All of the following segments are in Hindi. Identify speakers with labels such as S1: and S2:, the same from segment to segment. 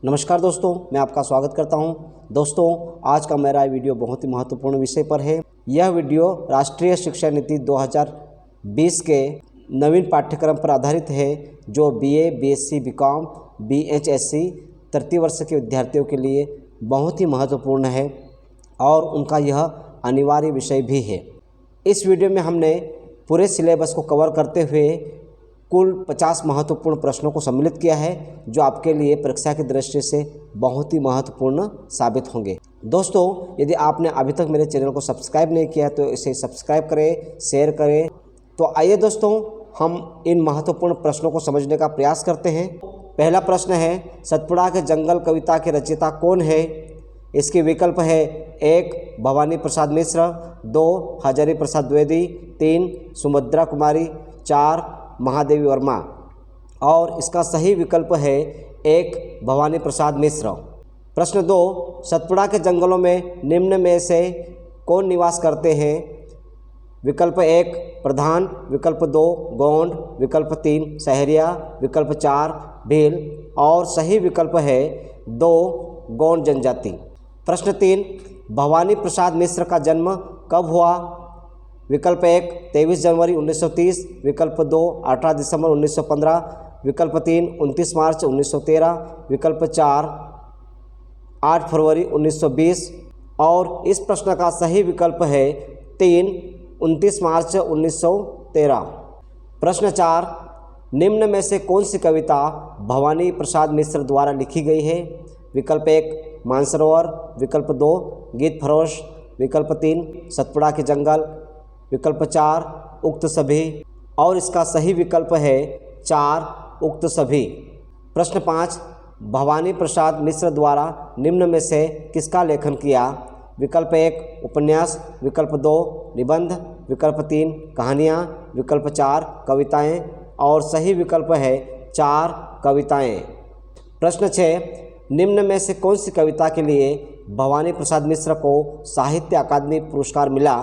S1: नमस्कार दोस्तों, मैं आपका स्वागत करता हूं। दोस्तों, आज का मेरा वीडियो बहुत ही महत्वपूर्ण विषय पर है। यह वीडियो राष्ट्रीय शिक्षा नीति 2020 के नवीन पाठ्यक्रम पर आधारित है, जो बीए, बीएससी, बीकॉम, बीएचएससी तृतीय वर्ष के विद्यार्थियों के लिए बहुत ही महत्वपूर्ण है और उनका यह अनिवार्य विषय भी है। इस वीडियो में हमने पूरे सिलेबस को कवर करते हुए कुल 50 महत्वपूर्ण प्रश्नों को सम्मिलित किया है, जो आपके लिए परीक्षा की दृष्टि से बहुत ही महत्वपूर्ण साबित होंगे। दोस्तों, यदि आपने अभी तक मेरे चैनल को सब्सक्राइब नहीं किया तो इसे सब्सक्राइब करें, शेयर करें। तो आइए दोस्तों, हम इन महत्वपूर्ण प्रश्नों को समझने का प्रयास करते हैं। पहला प्रश्न है, सतपुड़ा के जंगल कविता के रचयिता कौन है? इसके विकल्प है 1 भवानी प्रसाद मिश्र, 2 हजारी प्रसाद द्विवेदी, 3 सुभद्रा कुमारी, 4 महादेवी वर्मा। और इसका सही विकल्प है 1 भवानी प्रसाद मिश्र। प्रश्न 2, सतपुड़ा के जंगलों में निम्न में से कौन निवास करते हैं? विकल्प 1 प्रधान, विकल्प 2 गोंड, विकल्प 3 सहरिया, विकल्प 4 भील। और सही विकल्प है 2 गोंड जनजाति। प्रश्न 3, भवानी प्रसाद मिश्र का जन्म कब हुआ? विकल्प 1 23 जनवरी 1930, विकल्प 2 18 दिसंबर 1915, विकल्प 3 29 मार्च 1913, विकल्प 4 8 फरवरी 1920। और इस प्रश्न का सही विकल्प है 3 29 मार्च 1913। प्रश्न 4, निम्न में से कौन सी कविता भवानी प्रसाद मिश्र द्वारा लिखी गई है? विकल्प 1 मानसरोवर, विकल्प 2 गीत फरोश, विकल्प 3 सतपुड़ा के जंगल, विकल्प 4 उक्त सभी। और इसका सही विकल्प है 4 उक्त सभी। प्रश्न 5, भवानी प्रसाद मिश्र द्वारा निम्न में से किसका लेखन किया? विकल्प 1 उपन्यास, विकल्प 2 निबंध, विकल्प 3 कहानियाँ, विकल्प 4 कविताएँ। और सही विकल्प है 4 कविताएँ। प्रश्न 6, निम्न में से कौन सी कविता के लिए भवानी प्रसाद मिश्र को साहित्य अकादमी पुरस्कार मिला?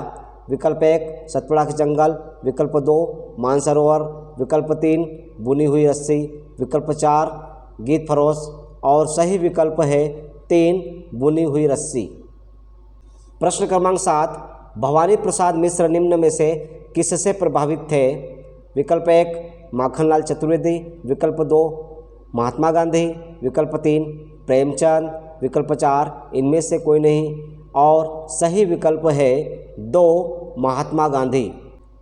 S1: विकल्प 1 सतपुड़ा के जंगल, विकल्प 2 मानसरोवर, विकल्प 3 बुनी हुई रस्सी, विकल्प 4 गीत फरोश। और सही विकल्प है 3 बुनी हुई रस्सी। प्रश्न क्रमांक 7, भवानी प्रसाद मिश्र निम्न में से किससे प्रभावित थे? विकल्प 1 माखनलाल चतुर्वेदी, विकल्प 2 महात्मा गांधी, विकल्प 3 प्रेमचंद, विकल्प 4 इनमें से कोई नहीं। और सही विकल्प है 2 महात्मा गांधी।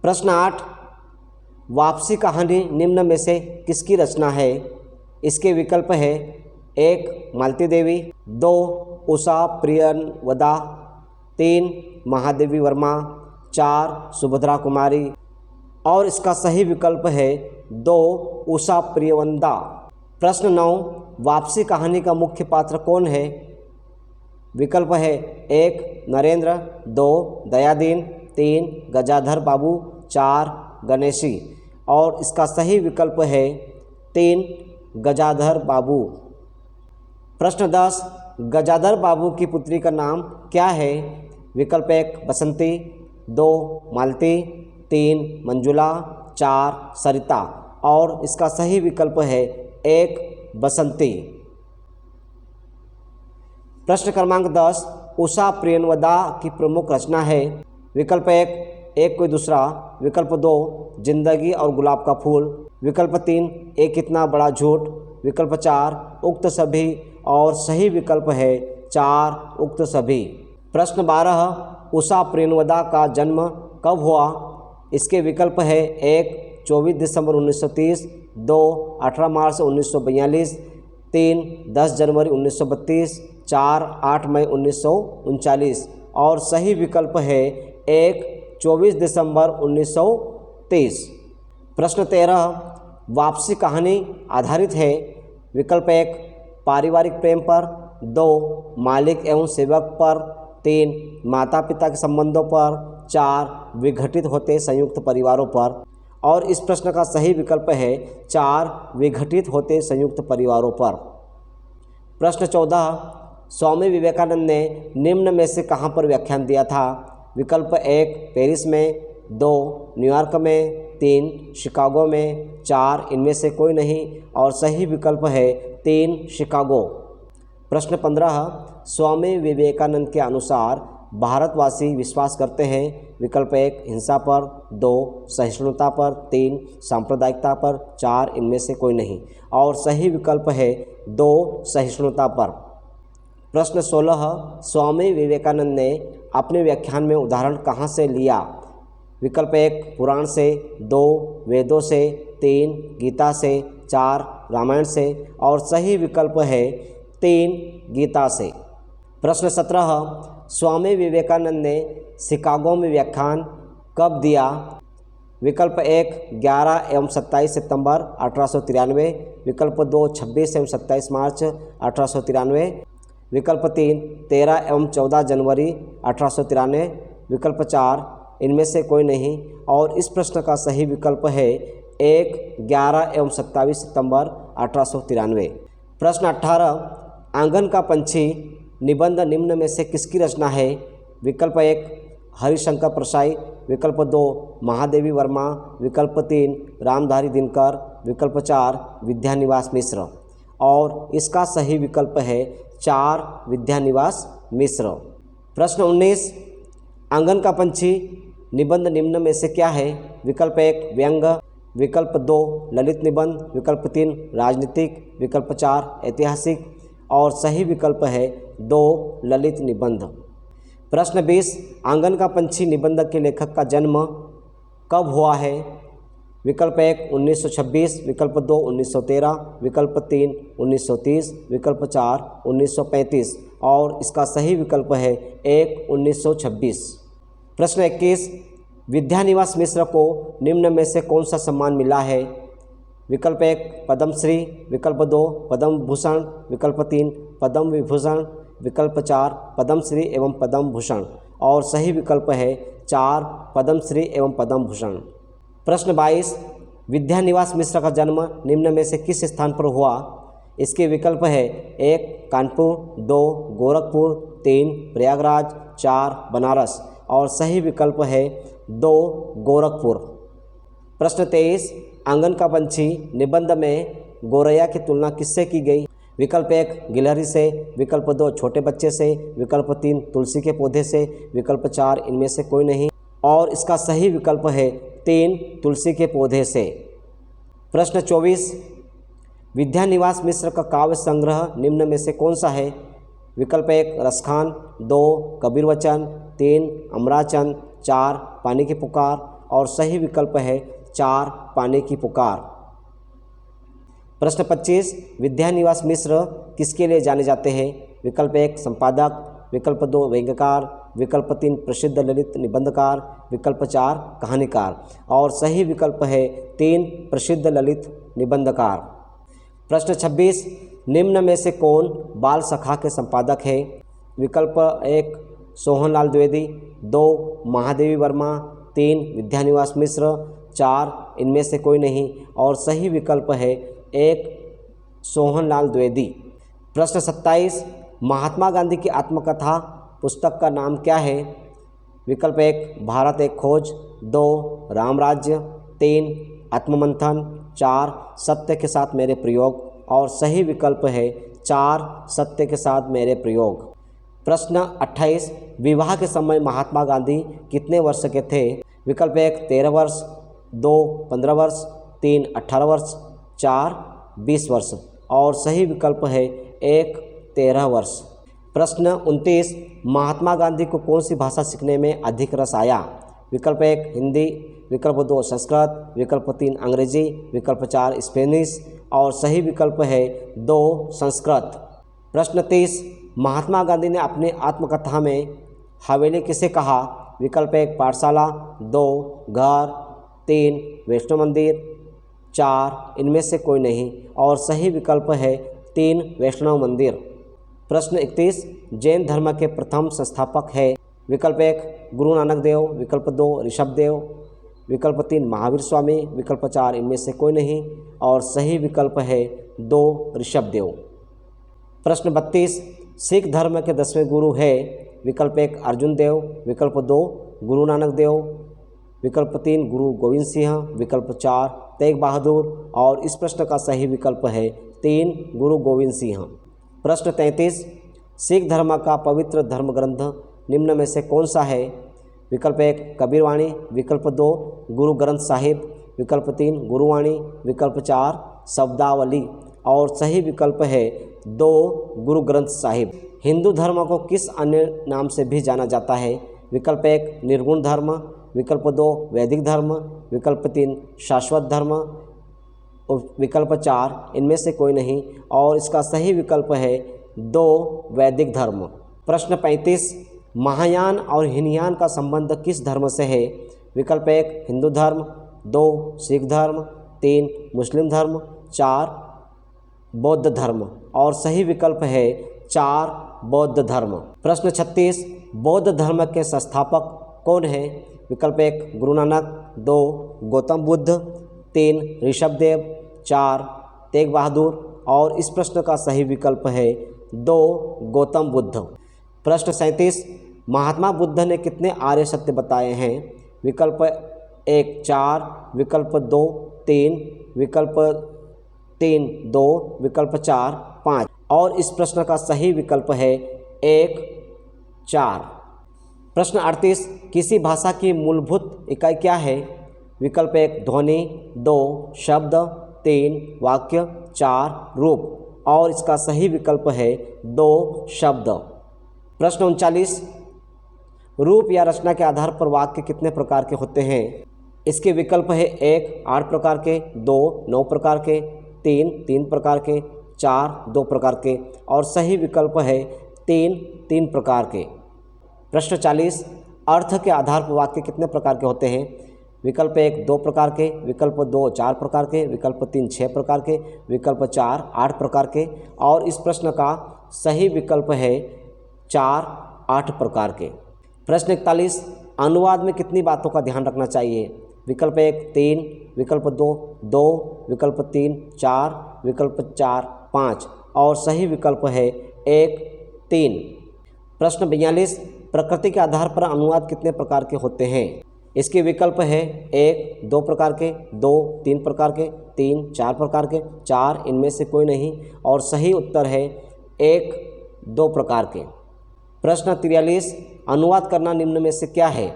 S1: प्रश्न 8, वापसी कहानी निम्न में से किसकी रचना है? इसके विकल्प है 1 मालती देवी, 2 उषा प्रियंवदा, 3 महादेवी वर्मा, 4 सुभद्रा कुमारी। और इसका सही विकल्प है 2 उषा प्रियंवदा। प्रश्न 9, वापसी कहानी का मुख्य पात्र कौन है? विकल्प है 1 नरेंद्र, 2 दयादीन, 3 गजाधर बाबू, 4 गणेशी। और इसका सही विकल्प है 3 गजाधर बाबू। प्रश्न 10, गजाधर बाबू की पुत्री का नाम क्या है? विकल्प 1 बसंती, 2 मालती, 3 मंजुला, 4 सरिता। और इसका सही विकल्प है 1 बसंती। प्रश्न क्रमांक 10, उषा प्रियंवदा की प्रमुख रचना है? विकल्प 1 एक कोई दूसरा, विकल्प 2 जिंदगी और गुलाब का फूल, विकल्प 3 एक इतना बड़ा झूठ, विकल्प 4 उक्त सभी। और सही विकल्प है 4 उक्त सभी। प्रश्न 12, उषा प्रियंवदा का जन्म कब हुआ? इसके विकल्प है 1 24 दिसंबर 1930, 2 18 मार्च 1942, 3 10 जनवरी 1932, 4 8 मई 1939। और सही विकल्प है 1 24 दिसंबर 1930। प्रश्न 13, वापसी कहानी आधारित है? विकल्प 1 पारिवारिक प्रेम पर, 2 मालिक एवं सेवक पर, 3 माता पिता के संबंधों पर, 4 विघटित होते संयुक्त परिवारों पर। और इस प्रश्न का सही विकल्प है 4 विघटित होते संयुक्त परिवारों पर। प्रश्न 14, स्वामी विवेकानंद ने निम्न में से कहाँ पर व्याख्यान दिया था? विकल्प 1 पेरिस में, 2 न्यूयॉर्क में, 3 शिकागो में, 4 इनमें से कोई नहीं। और सही विकल्प है 3 शिकागो। प्रश्न 15, स्वामी विवेकानंद के अनुसार भारतवासी विश्वास करते हैं। विकल्प 1 हिंसा पर, 2 सहिष्णुता पर, 3 सांप्रदायिकता पर, 4 इनमें से कोई नहीं। और सही विकल्प है 2 सहिष्णुता पर। प्रश्न 16, स्वामी विवेकानंद ने अपने व्याख्यान में उदाहरण कहाँ से लिया? विकल्प 1 पुराण से, 2 वेदों से, 3 गीता से, 4 रामायण से। और सही विकल्प है 3 गीता से। प्रश्न 17, स्वामी विवेकानंद ने शिकागो में व्याख्यान कब दिया? विकल्प 1 11 एवं 27 सितंबर 1893, विकल्प 2 26 एवं 27 मार्च 1893, विकल्प 3 13 एवं 14 जनवरी 1893, विकल्प 4 इनमें से कोई नहीं। और इस प्रश्न का सही विकल्प है 1 11 एवं 27 सितंबर 1893। प्रश्न 18, आंगन का पंछी निबंध निम्न में से किसकी रचना है? विकल्प 1 हरिशंकर परसाई, विकल्प 2 महादेवी वर्मा, विकल्प 3 रामधारी दिनकर, विकल्प 4 विद्यानिवास मिश्र। और इसका सही विकल्प है 4 विद्यानिवास मिश्र। प्रश्न 19, आंगन का पंछी निबंध निम्न में से क्या है? विकल्प 1 व्यंग, विकल्प 2 ललित निबंध, विकल्प 3 राजनीतिक, विकल्प 4 ऐतिहासिक। और सही विकल्प है 2 ललित निबंध। प्रश्न 20, आंगन का पंछी निबंध के लेखक का जन्म कब हुआ है? विकल्प 1 1926, विकल्प 2 1913, विकल्प 3 1930, विकल्प 4 1935। और इसका सही विकल्प है 1 1926। प्रश्न 21, विद्यानिवास मिश्र को निम्न में से कौन सा सम्मान मिला है? विकल्प 1 पद्मश्री, विकल्प 2 पद्म भूषण, विकल्प 3 पद्म विभूषण, विकल्प 4 पद्मश्री एवं पद्म भूषण। और सही विकल्प है 4 पद्मश्री एवं पद्म भूषण। प्रश्न 22, विद्यानिवास मिश्र का जन्म निम्न में से किस स्थान पर हुआ? इसके विकल्प है 1 कानपुर, 2 गोरखपुर, 3 प्रयागराज, 4 बनारस। और सही विकल्प है 2 गोरखपुर। प्रश्न 23, आंगन का पंछी निबंध में गोरैया की तुलना किससे की गई? विकल्प 1 गिलहरी से, विकल्प 2 छोटे बच्चे से, विकल्प 3 तुलसी के पौधे से, विकल्प 4 इनमें से कोई नहीं। और इसका सही विकल्प है 3 तुलसी के पौधे से। प्रश्न 24, विद्यानिवास मिश्र का काव्य संग्रह निम्न में से कौन सा है? विकल्प 1 रसखान, 2 कबीर वचन, 3 अमराचंद, 4 पानी की पुकार। और सही विकल्प है 4 पानी की पुकार। प्रश्न 25, विद्यानिवास मिश्र किसके लिए जाने जाते हैं? विकल्प 1 संपादक, विकल्प 2 व्यंग्यकार, विकल्प 3 प्रसिद्ध ललित निबंधकार, विकल्प 4 कहानीकार। और सही विकल्प है 3 प्रसिद्ध ललित निबंधकार। प्रश्न 26, निम्न में से कौन बाल सखा के संपादक है? विकल्प 1 सोहनलाल द्विवेदी, 2 महादेवी वर्मा, 3 विद्यानिवास मिश्र, 4 इनमें से कोई नहीं। और सही विकल्प है 1 सोहनलाल द्विवेदी। प्रश्न 27, महात्मा गांधी की आत्मकथा पुस्तक का नाम क्या है? विकल्प 1 भारत एक खोज, 2 रामराज्य, 3 आत्ममंथन, 4 सत्य के साथ मेरे प्रयोग। और सही विकल्प है 4 सत्य के साथ मेरे प्रयोग। प्रश्न 28, विवाह के समय महात्मा गांधी कितने वर्ष के थे? विकल्प 1 13 वर्ष, 2 15 वर्ष, 3 18 वर्ष, 4 20 वर्ष। और सही विकल्प है 1 13 वर्ष। प्रश्न 29, महात्मा गांधी को कौन सी भाषा सीखने में अधिक रस आया? विकल्प 1 हिंदी, विकल्प 2 संस्कृत, विकल्प 3 अंग्रेजी, विकल्प 4 स्पेनिश। और सही विकल्प है 2 संस्कृत। प्रश्न 30, महात्मा गांधी ने अपनी आत्मकथा में हवेली किसे कहा? विकल्प 1 पाठशाला, 2 घर, 3 वैष्णो मंदिर, 4 इनमें से कोई नहीं। और सही विकल्प है 3 वैष्णव मंदिर। प्रश्न 31, जैन धर्म के प्रथम संस्थापक है? विकल्प 1 गुरु नानक देव, विकल्प 2 ऋषभ देव, विकल्प 3 महावीर स्वामी, विकल्प 4 इनमें से कोई नहीं। और सही विकल्प है 2 ऋषभ देव। प्रश्न 32, सिख धर्म के 10वें गुरु है? विकल्प 1 अर्जुन देव, विकल्प 2 गुरु नानक देव, विकल्प 3 गुरु गोविंद सिंह, विकल्प 4 तेग बहादुर। और इस प्रश्न का सही विकल्प है 3 गुरु गोविंद सिंह। प्रश्न 33, सिख धर्म का पवित्र धर्म ग्रंथ निम्न में से कौन सा है? विकल्प 1 कबीरवाणी, विकल्प 2 गुरु ग्रंथ साहिब, विकल्प 3 गुरुवाणी, विकल्प 4 शब्दावली और सही विकल्प है 2 गुरु ग्रंथ साहिब। हिंदू धर्म को किस अन्य नाम से भी जाना जाता है? विकल्प 1 निर्गुण धर्म, विकल्प 2 वैदिक धर्म, विकल्प 3 शाश्वत धर्म, विकल्प 4 इनमें से कोई नहीं और इसका सही विकल्प है 2 वैदिक धर्म। प्रश्न 35, महायान और हीनयान का संबंध किस धर्म से है? विकल्प 1 हिंदू धर्म, 2 सिख धर्म, 3 मुस्लिम धर्म, 4 बौद्ध धर्म और सही विकल्प है 4 बौद्ध धर्म। प्रश्न 36, बौद्ध धर्म के संस्थापक कौन है? विकल्प 1 गुरु नानक, 2 गौतम बुद्ध, 3 ऋषभदेव, 4 तेग बहादुर और इस प्रश्न का सही विकल्प है 2 गौतम बुद्ध। प्रश्न 37, महात्मा बुद्ध ने कितने आर्य सत्य बताए हैं? विकल्प 1 4, विकल्प 2 3, विकल्प 3 2, विकल्प 4 5 और इस प्रश्न का सही विकल्प है 1 4। प्रश्न 38, किसी भाषा की मूलभूत इकाई क्या है? विकल्प 1 ध्वनि, 2 शब्द, 3 वाक्य, 4 रूप और इसका सही विकल्प है 2 शब्द। प्रश्न 39, रूप या रचना के आधार पर वाक्य कितने प्रकार के होते हैं? इसके विकल्प है 1 8 प्रकार के, 2 9 प्रकार के, 3 3 प्रकार के, 4 2 प्रकार के और सही विकल्प है 3 3 प्रकार के। प्रश्न 40, अर्थ के आधार पर वाक्य कितने प्रकार के होते हैं? विकल्प 1 2 प्रकार के, विकल्प 2 4 प्रकार के, विकल्प 3 6 प्रकार के, विकल्प 4 8 प्रकार के और इस प्रश्न का सही विकल्प है 4 8 प्रकार के। प्रश्न 41, अनुवाद में कितनी बातों का ध्यान रखना चाहिए? विकल्प 1 3, विकल्प 2 2, विकल्प 3 4, विकल्प 4 5 और सही विकल्प है 1 3। प्रश्न 42, प्रकृति के आधार पर अनुवाद कितने प्रकार के होते हैं? इसके विकल्प है 1 2 प्रकार के, 2 3 प्रकार के, 3 4 प्रकार के, 4 इनमें से कोई नहीं और सही उत्तर है 1 2 प्रकार के। प्रश्न 43, अनुवाद करना निम्न में से क्या है?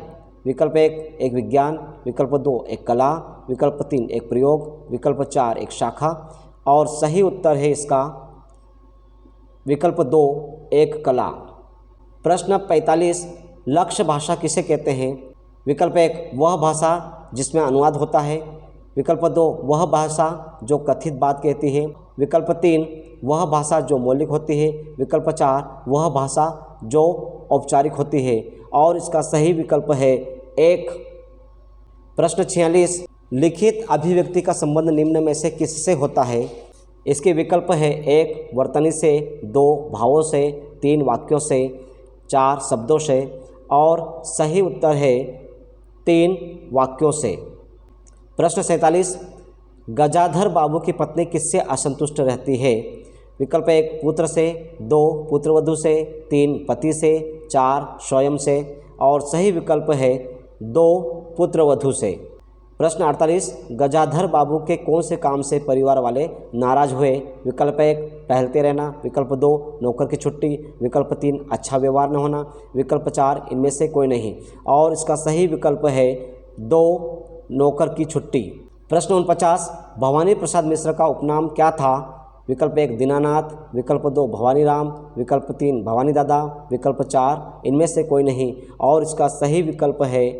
S1: विकल्प 1 एक विज्ञान, विकल्प 2 एक कला, विकल्प 3 एक प्रयोग, विकल्प 4 एक शाखा और सही उत्तर है इसका विकल्प 2 एक कला। प्रश्न 45, लक्ष्य भाषा किसे कहते हैं? विकल्प 1 वह भाषा जिसमें अनुवाद होता है, विकल्प 2 वह भाषा जो कथित बात कहती है, विकल्प 3 वह भाषा जो मौलिक होती है, विकल्प 4 वह भाषा जो औपचारिक होती है और इसका सही विकल्प है 1। प्रश्न 46, लिखित अभिव्यक्ति का संबंध निम्न में से किससे होता है? इसके विकल्प है 1 वर्तनी से, 2 भावों से, 3 वाक्यों से, 4 शब्दों से और सही उत्तर है 3 वाक्यों से। प्रश्न 47, गजाधर बाबू की पत्नी किससे असंतुष्ट रहती है? विकल्प 1 पुत्र से, 2 पुत्रवधू से, 3 पति से, 4 स्वयं से और सही विकल्प है 2 पुत्रवधू से। प्रश्न 48, गजाधर बाबू के कौन से काम से परिवार वाले नाराज हुए? विकल्प 1 टहलते रहना, विकल्प 2 नौकर की छुट्टी, विकल्प 3 अच्छा व्यवहार न होना, विकल्प 4 इनमें से कोई नहीं और इसका सही विकल्प है 2 नौकर की छुट्टी। प्रश्न 49, भवानी प्रसाद मिश्र का उपनाम क्या था? विकल्प 1 दीनानाथ, विकल्प 2 भवानी राम, विकल्प 3 भवानी दादा, विकल्प 4 इनमें से कोई नहीं और इसका सही विकल्प है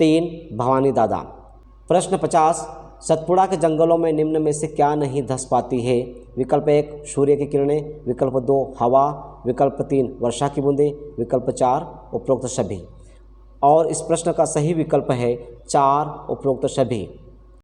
S1: 3 भवानी दादा। प्रश्न 50, सतपुड़ा के जंगलों में निम्न में से क्या नहीं धंस पाती है? विकल्प 1 सूर्य की किरणें, विकल्प 2 हवा, विकल्प 3 वर्षा की बूंदें, विकल्प 4 उपरोक्त सभी और इस प्रश्न का सही विकल्प है 4 उपरोक्त सभी।